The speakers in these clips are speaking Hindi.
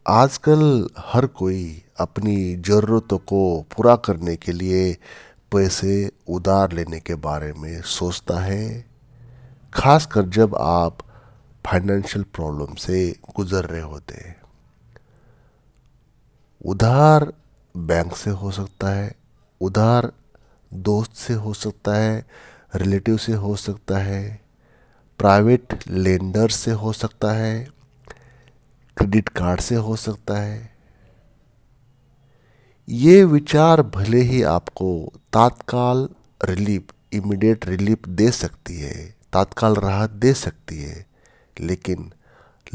आजकल हर कोई अपनी ज़रूरतों को पूरा करने के लिए पैसे उधार लेने के बारे में सोचता है। खासकर जब आप फाइनेंशियल प्रॉब्लम से गुजर रहे होते हैं। उधार बैंक से हो सकता है, उधार दोस्त से हो सकता है, रिलेटिव से हो सकता है, प्राइवेट लेंडर से हो सकता है, क्रेडिट कार्ड से हो सकता है। ये विचार भले ही आपको तात्काल रिलीफ, इमीडिएट रिलीफ दे सकती है, तात्काल राहत दे सकती है, लेकिन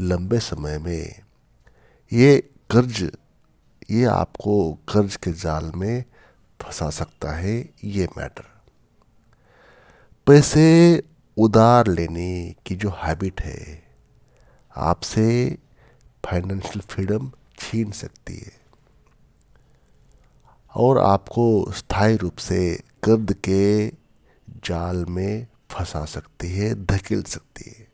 लंबे समय में ये कर्ज ये आपको कर्ज के जाल में फंसा सकता है। ये मैटर पैसे उधार लेने की जो हैबिट है आपसे फाइनेंशियल फ्रीडम छीन सकती है और आपको स्थायी रूप से कर्ज के जाल में फंसा सकती है, धकेल सकती है।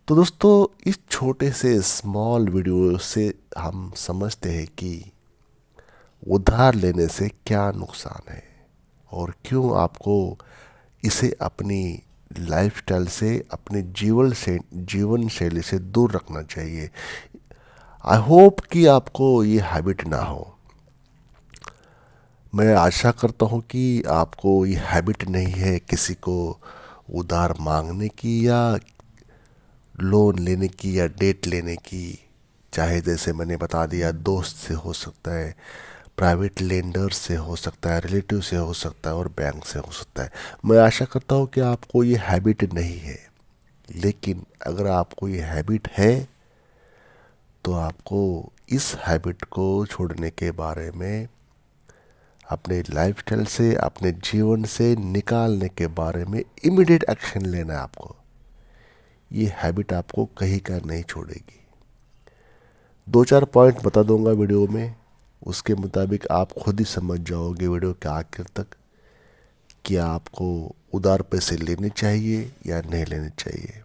तो दोस्तों, इस छोटे से स्मॉल वीडियो से हम समझते हैं कि उधार लेने से क्या नुकसान है और क्यों आपको इसे अपनी लाइफस्टाइल से, अपने जीवन शैली से दूर रखना चाहिए। आई होप कि आपको ये हैबिट ना हो। मैं आशा करता हूँ कि आपको ये हैबिट नहीं है किसी को उधार मांगने की या लोन लेने की या डेट लेने की। चाहे जैसे मैंने बता दिया, दोस्त से हो सकता है, प्राइवेट लेंडर से हो सकता है, रिलेटिव से हो सकता है और बैंक से हो सकता है। मैं आशा करता हूँ कि आपको ये हैबिट नहीं है, लेकिन अगर आपको ये हैबिट है तो आपको इस हैबिट को छोड़ने के बारे में, अपने लाइफस्टाइल से, अपने जीवन से निकालने के बारे में इमीडिएट एक्शन लेना है आपको। ये हैबिट आपको कहीं का नहीं छोड़ेगी। दो चार पॉइंट बता दूंगा वीडियो में, उसके मुताबिक आप खुद ही समझ जाओगे वीडियो के आखिर तक कि आपको उधार पैसे लेने चाहिए या नहीं लेने चाहिए।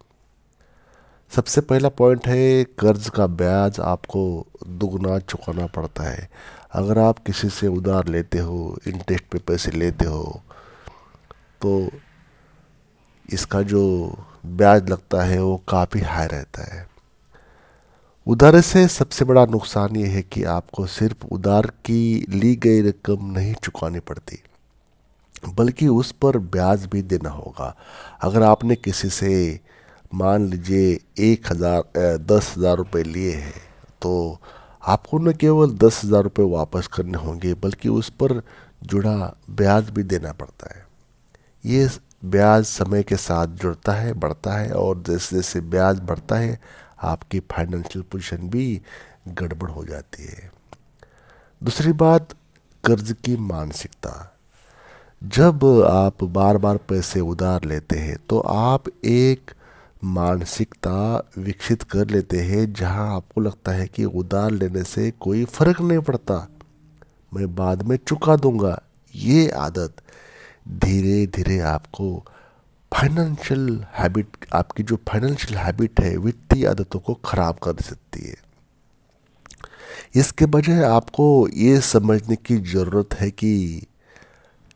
सबसे पहला पॉइंट है, कर्ज का ब्याज आपको दुगना चुकाना पड़ता है। अगर आप किसी से उधार लेते हो, इंटरेस्ट पे पैसे लेते हो, तो इसका जो ब्याज लगता है वो काफ़ी हाई रहता है। उधार से सबसे बड़ा नुकसान ये है कि आपको सिर्फ उधार की ली गई रकम नहीं चुकानी पड़ती, बल्कि उस पर ब्याज भी देना होगा। अगर आपने किसी से, मान लीजिए, 10,000 रुपये लिए हैं, तो आपको न केवल 10,000 रुपये वापस करने होंगे, बल्कि उस पर जुड़ा ब्याज भी देना पड़ता है। ये ब्याज समय के साथ जुड़ता है, बढ़ता है, और जैसे जैसे ब्याज बढ़ता है आपकी फाइनेंशियल पोजीशन भी गड़बड़ हो जाती है। दूसरी बात, कर्ज की मानसिकता। जब आप बार बार पैसे उधार लेते हैं तो आप एक मानसिकता विकसित कर लेते हैं जहां आपको लगता है कि उधार लेने से कोई फर्क नहीं पड़ता, मैं बाद में चुका दूंगा। ये आदत धीरे धीरे आपको फाइनेंशियल हैबिट, आपकी जो फाइनेंशियल हैबिट है, वित्तीय आदतों को खराब कर सकती है। इसके बजाय आपको ये समझने की ज़रूरत है कि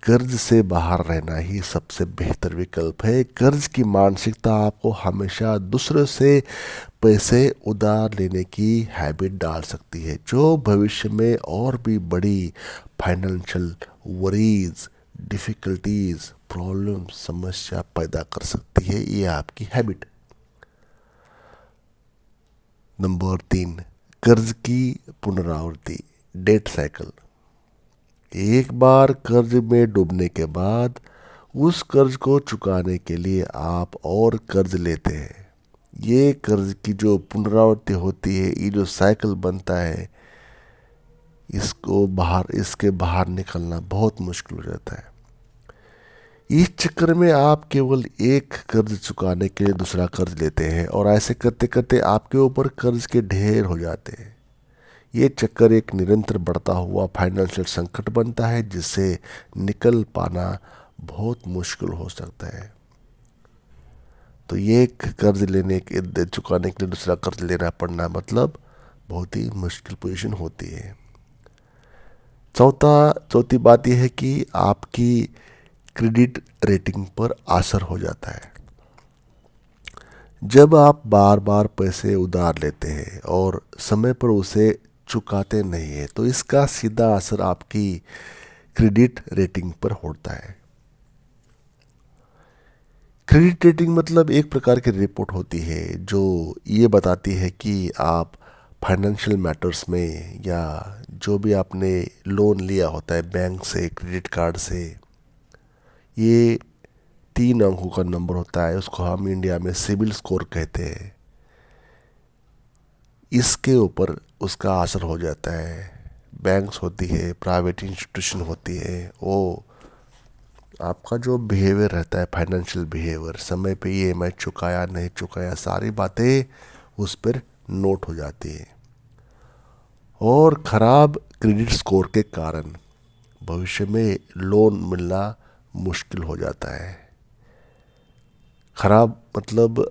कर्ज से बाहर रहना ही सबसे बेहतर विकल्प है। कर्ज की मानसिकता आपको हमेशा दूसरों से पैसे उधार लेने की हैबिट डाल सकती है, जो भविष्य में और भी बड़ी फाइनेंशियल वरीज, डिफ़िकल्टीज, प्रॉब्लम, समस्या पैदा कर सकती है। ये आपकी हैबिट। नंबर 3, कर्ज की पुनरावृत्ति, डेट साइकिल। एक बार कर्ज में डूबने के बाद उस कर्ज को चुकाने के लिए आप और कर्ज लेते हैं। ये कर्ज की जो पुनरावृत्ति होती है, ये जो साइकिल बनता है, इसके बाहर निकलना बहुत मुश्किल हो जाता है। इस चक्कर में आप केवल एक कर्ज चुकाने के लिए दूसरा कर्ज लेते हैं और ऐसे करते करते आपके ऊपर कर्ज के ढेर हो जाते हैं। ये चक्कर एक निरंतर बढ़ता हुआ फाइनेंशियल संकट बनता है, जिससे निकल पाना बहुत मुश्किल हो सकता है। तो ये एक कर्ज लेने के चुकाने के लिए दूसरा कर्ज लेना पड़ना मतलब बहुत ही मुश्किल पोजीशन होती है। चौथी बात यह है कि आपकी क्रेडिट रेटिंग पर असर हो जाता है। जब आप बार बार पैसे उधार लेते हैं और समय पर उसे चुकाते नहीं है तो इसका सीधा असर आपकी क्रेडिट रेटिंग पर होता है। क्रेडिट रेटिंग मतलब एक प्रकार की रिपोर्ट होती है जो ये बताती है कि आप फाइनेंशियल मैटर्स में या जो भी आपने लोन लिया होता है बैंक से, क्रेडिट कार्ड से, ये 3 अंकों का नंबर होता है, उसको हम इंडिया में सिबिल स्कोर कहते हैं। इसके ऊपर उसका असर हो जाता है। बैंक्स होती है, प्राइवेट इंस्टीट्यूशन होती है, वो आपका जो बिहेवियर रहता है, फाइनेंशियल बिहेवियर, समय पे ईएमआई चुकाया नहीं चुकाया, सारी बातें उस पर नोट हो जाती है। और ख़राब क्रेडिट स्कोर के कारण भविष्य में लोन मिलना मुश्किल हो जाता है। ख़राब मतलब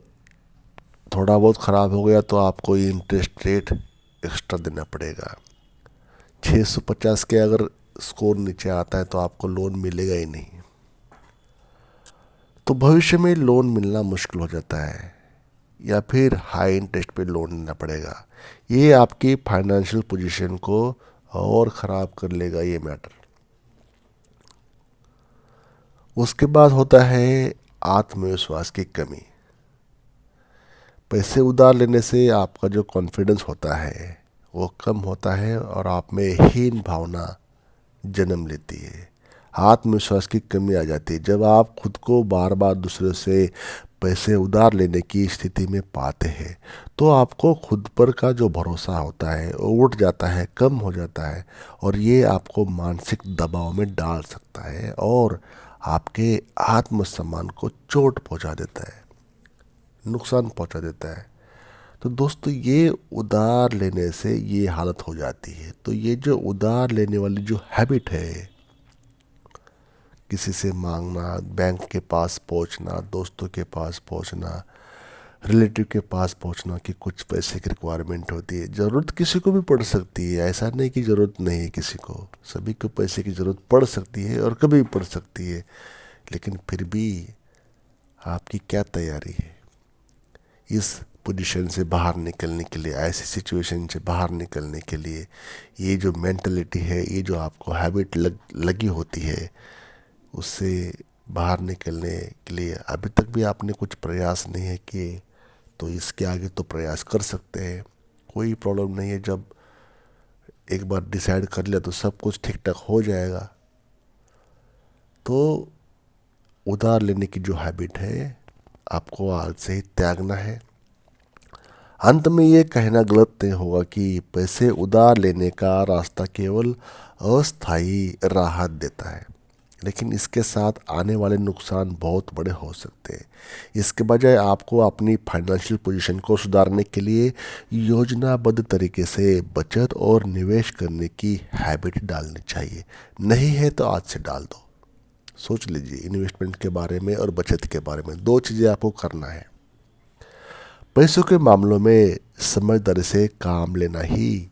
थोड़ा बहुत ख़राब हो गया तो आपको इंटरेस्ट रेट एक्स्ट्रा देना पड़ेगा। 650 के अगर स्कोर नीचे आता है तो आपको लोन मिलेगा ही नहीं, तो भविष्य में लोन मिलना मुश्किल हो जाता है या फिर हाई इंटरेस्ट पे लोन लेना पड़ेगा। ये आपकी फाइनेंशियल पोजीशन को और ख़राब कर लेगा ये मैटर। उसके बाद होता है आत्मविश्वास की कमी। पैसे उधार लेने से आपका जो कॉन्फिडेंस होता है वो कम होता है और आप में हीन भावना जन्म लेती है। आत्मविश्वास की कमी आ जाती है जब आप खुद को बार बार दूसरे से पैसे उधार लेने की स्थिति में पाते हैं, तो आपको खुद पर का जो भरोसा होता है वो उठ जाता है, कम हो जाता है, और ये आपको मानसिक दबाव में डाल सकता है और आपके आत्मसम्मान को चोट पहुंचा देता है, नुकसान पहुंचा देता है। तो दोस्तों, ये उधार लेने से ये हालत हो जाती है। तो ये जो उधार लेने वाली जो हैबिट है, किसी से मांगना, बैंक के पास पहुंचना, दोस्तों के पास पहुंचना, रिलेटिव के पास पहुंचना कि कुछ पैसे की रिक्वायरमेंट होती है। ज़रूरत किसी को भी पड़ सकती है, ऐसा नहीं कि ज़रूरत नहीं है किसी को, सभी को पैसे की ज़रूरत पड़ सकती है और कभी भी पड़ सकती है। लेकिन फिर भी आपकी क्या तैयारी है इस पोजीशन से बाहर निकलने के लिए, ऐसी सिचुएशन से बाहर निकलने के लिए? ये जो मेंटलिटी है, ये जो आपको हैबिट लगी होती है, उससे बाहर निकलने के लिए अभी तक भी आपने कुछ प्रयास नहीं है किए, तो इसके आगे तो प्रयास कर सकते हैं, कोई प्रॉब्लम नहीं है। जब एक बार डिसाइड कर लिया तो सब कुछ ठीक ठाक हो जाएगा। तो उधार लेने की जो हैबिट है आपको आज से ही त्यागना है। अंत में ये कहना गलत नहीं होगा कि पैसे उधार लेने का रास्ता केवल अस्थायी राहत देता है, लेकिन इसके साथ आने वाले नुकसान बहुत बड़े हो सकते हैं। इसके बजाय आपको अपनी फाइनेंशियल पोजीशन को सुधारने के लिए योजनाबद्ध तरीके से बचत और निवेश करने की हैबिट डालनी चाहिए। नहीं है तो आज से डाल दो। सोच लीजिए इन्वेस्टमेंट के बारे में और बचत के बारे में, 2 चीज़ें आपको करना है। पैसों के मामलों में समझदारी से काम लेना ही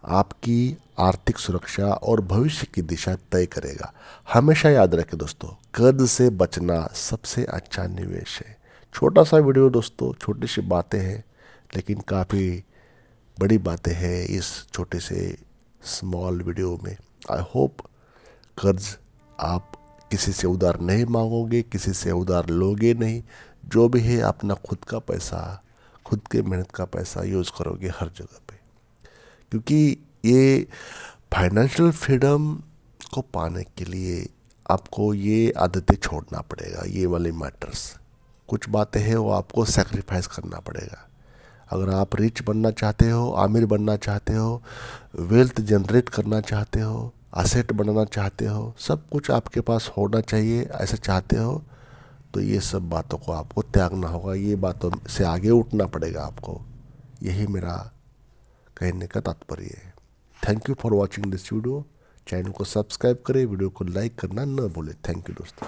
आपकी आर्थिक सुरक्षा और भविष्य की दिशा तय करेगा। हमेशा याद रखें दोस्तों, कर्ज से बचना सबसे अच्छा निवेश है। छोटा सा वीडियो दोस्तों, छोटी सी बातें हैं लेकिन काफ़ी बड़ी बातें हैं इस छोटे से स्मॉल वीडियो में। आई होप कर्ज आप किसी से उधार नहीं मांगोगे, किसी से उधार लोगे नहीं। जो भी है अपना खुद का पैसा, खुद के मेहनत का पैसा यूज़ करोगे हर जगह पे, क्योंकि ये फाइनेंशियल फ्रीडम को पाने के लिए आपको ये आदतें छोड़ना पड़ेगा। ये वाले मैटर्स, कुछ बातें हैं वो आपको सेक्रीफाइस करना पड़ेगा। अगर आप रिच बनना चाहते हो, आमिर बनना चाहते हो, वेल्थ जनरेट करना चाहते हो, असेट बनाना चाहते हो, सब कुछ आपके पास होना चाहिए, ऐसा चाहते हो, तो ये सब बातों को आपको त्यागना होगा। ये बातों से आगे उठना पड़ेगा आपको। यही मेरा कहने का तात्पर्य है। Thank you for watching this video. Channel को सब्सक्राइब करें, वीडियो को लाइक करना न भूलें। थैंक यू दोस्तों।